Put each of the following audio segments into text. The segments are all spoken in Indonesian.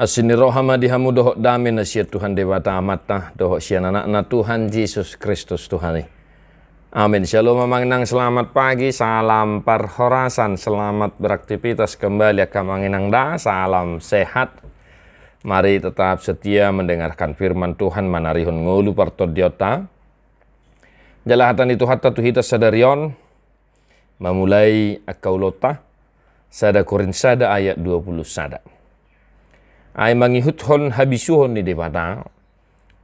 Asini rohama dihamu dohok dame na siya Tuhan dewata amata dohok siya anak na Tuhan Yesus Kristus Tuhani. Amin. Shalom manginang, selamat pagi, salam parhorasan, selamat beraktivitas kembali manginang da, salam sehat. Mari tetap setia mendengarkan firman Tuhan manarihun ngulu partodiota. Jalahatan itu hatta tuhita sadarion memulai akaulota sada Korin sada ayat 20 sada. Ay mangihuthon habisuhon ni debata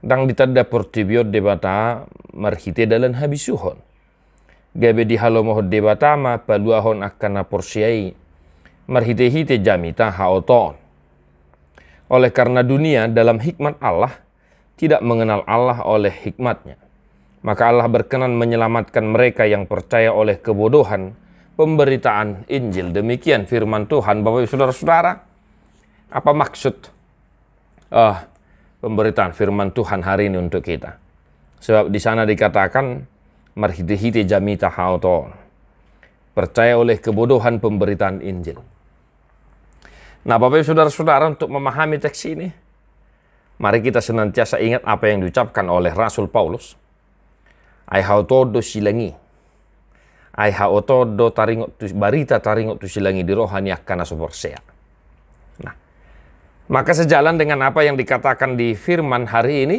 dang ditada portibiot debata marhite dalan habisuhon gabe di halomoh debata ma paluahon akan porsiai marhite-hite jamita haoton. Oleh karena dunia dalam hikmat Allah tidak mengenal Allah oleh hikmatnya, maka Allah berkenan menyelamatkan mereka yang percaya oleh kebodohan pemberitaan Injil. Demikian firman Tuhan. Bapak Ibu Saudara-saudara, apa maksud pemberitaan firman Tuhan hari ini untuk kita? Sebab di sana dikatakan marhite-hite jamita haoton, percaya oleh kebodohan pemberitaan Injil. Nah, Bapak Ibu Saudara-saudara, untuk memahami teks ini, mari kita senantiasa ingat apa yang diucapkan oleh Rasul Paulus. Ai haotodo silangi, ai haotodo taringot tu barita taringot tu silangi di rohani akana soporsea. Nah, maka sejalan dengan apa yang dikatakan di firman hari ini,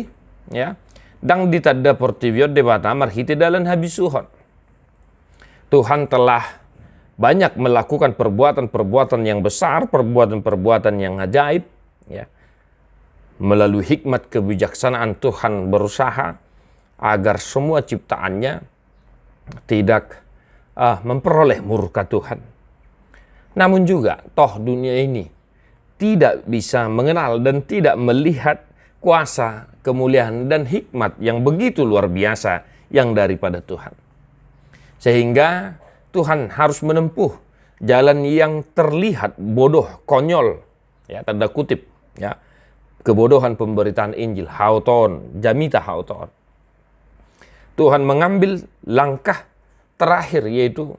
ya, dang ditada portiviot debata marhite dalan habisuhon. Tuhan telah banyak melakukan perbuatan-perbuatan yang besar, perbuatan-perbuatan yang ajaib, ya. Melalui hikmat kebijaksanaan Tuhan berusaha agar semua ciptaannya tidak memperoleh murka Tuhan. Namun juga toh dunia ini tidak bisa mengenal dan tidak melihat kuasa, kemuliaan, dan hikmat yang begitu luar biasa yang daripada Tuhan. Sehingga Tuhan harus menempuh jalan yang terlihat bodoh, konyol, ya, tanda kutip, ya, kebodohan pemberitaan Injil, haoton, jamita haoton. Tuhan mengambil langkah terakhir, yaitu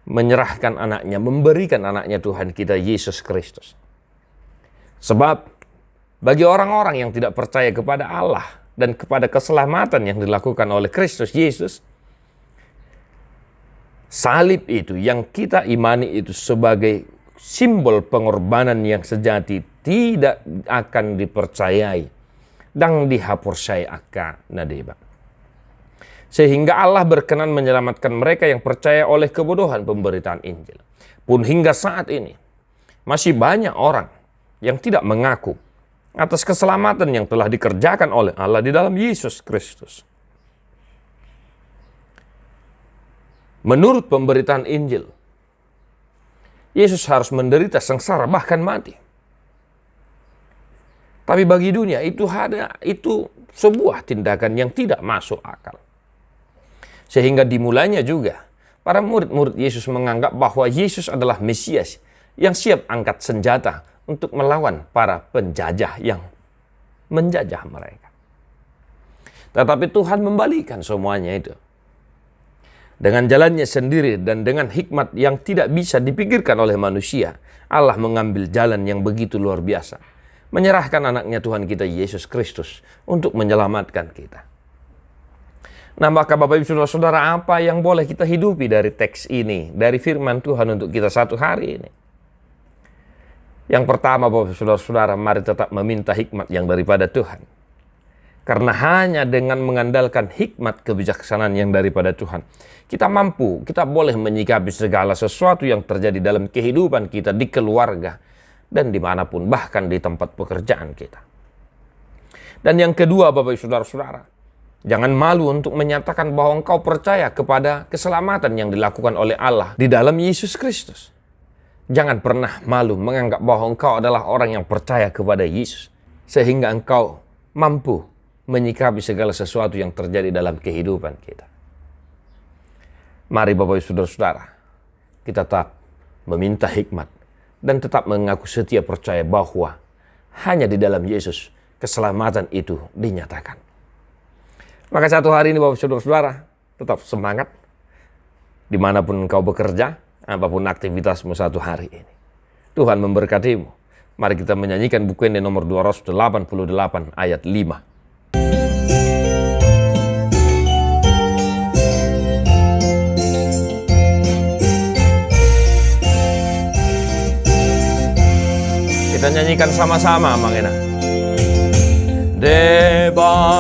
menyerahkan anaknya, memberikan anaknya Tuhan kita Yesus Kristus. Sebab bagi orang-orang yang tidak percaya kepada Allah dan kepada keselamatan yang dilakukan oleh Kristus Yesus, salib itu yang kita imani itu sebagai simbol pengorbanan yang sejati tidak akan dipercayai dan dihapursai akka nadeba. Sehingga Allah berkenan menyelamatkan mereka yang percaya oleh kebodohan pemberitaan Injil. Pun hingga saat ini masih banyak orang yang tidak mengaku atas keselamatan yang telah dikerjakan oleh Allah di dalam Yesus Kristus. Menurut pemberitaan Injil, Yesus harus menderita sengsara bahkan mati. Tapi bagi dunia itu sebuah tindakan yang tidak masuk akal. Sehingga dimulainya juga para murid-murid Yesus menganggap bahwa Yesus adalah Mesias yang siap angkat senjata untuk melawan para penjajah yang menjajah mereka. Tetapi Tuhan membalikan semuanya itu. Dengan jalannya sendiri dan dengan hikmat yang tidak bisa dipikirkan oleh manusia, Allah mengambil jalan yang begitu luar biasa, menyerahkan anaknya Tuhan kita Yesus Kristus untuk menyelamatkan kita. Nah, maka Bapak Ibu Saudara-saudara, apa yang boleh kita hidupi dari teks ini, dari firman Tuhan untuk kita satu hari ini? Yang pertama, Bapak Ibu Saudara-saudara, mari tetap meminta hikmat yang daripada Tuhan. Karena hanya dengan mengandalkan hikmat kebijaksanaan yang daripada Tuhan, kita boleh menyikapi segala sesuatu yang terjadi dalam kehidupan kita, di keluarga, dan dimanapun, bahkan di tempat pekerjaan kita. Dan yang kedua, Bapak Ibu Saudara-saudara, jangan malu untuk menyatakan bahwa engkau percaya kepada keselamatan yang dilakukan oleh Allah di dalam Yesus Kristus. Jangan pernah malu menganggap bahwa engkau adalah orang yang percaya kepada Yesus, sehingga engkau mampu menyikapi segala sesuatu yang terjadi dalam kehidupan kita. Mari Bapak Ibu Saudara-saudara, kita tetap meminta hikmat dan tetap mengaku setia percaya bahwa hanya di dalam Yesus keselamatan itu dinyatakan. Maka satu hari ini Bapak Ibu Saudara-saudara, tetap semangat dimanapun engkau bekerja, apapun aktivitasmu satu hari ini. Tuhan memberkatimu. Mari kita menyanyikan buku ini nomor 288 ayat 5. Kita nyanyikan sama-sama, Mangena. Debatado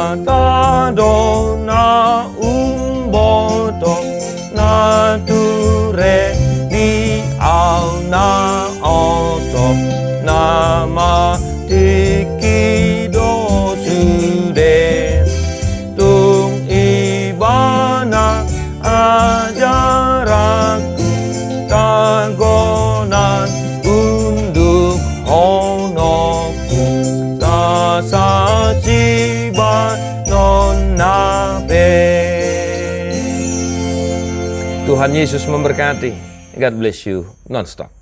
na umboto nature di au na oto nama tikido sude tung ibana ajaraku tagonan unduk honoku sasiba non nabe. Tuhan Yesus memberkati. God bless you non-stop.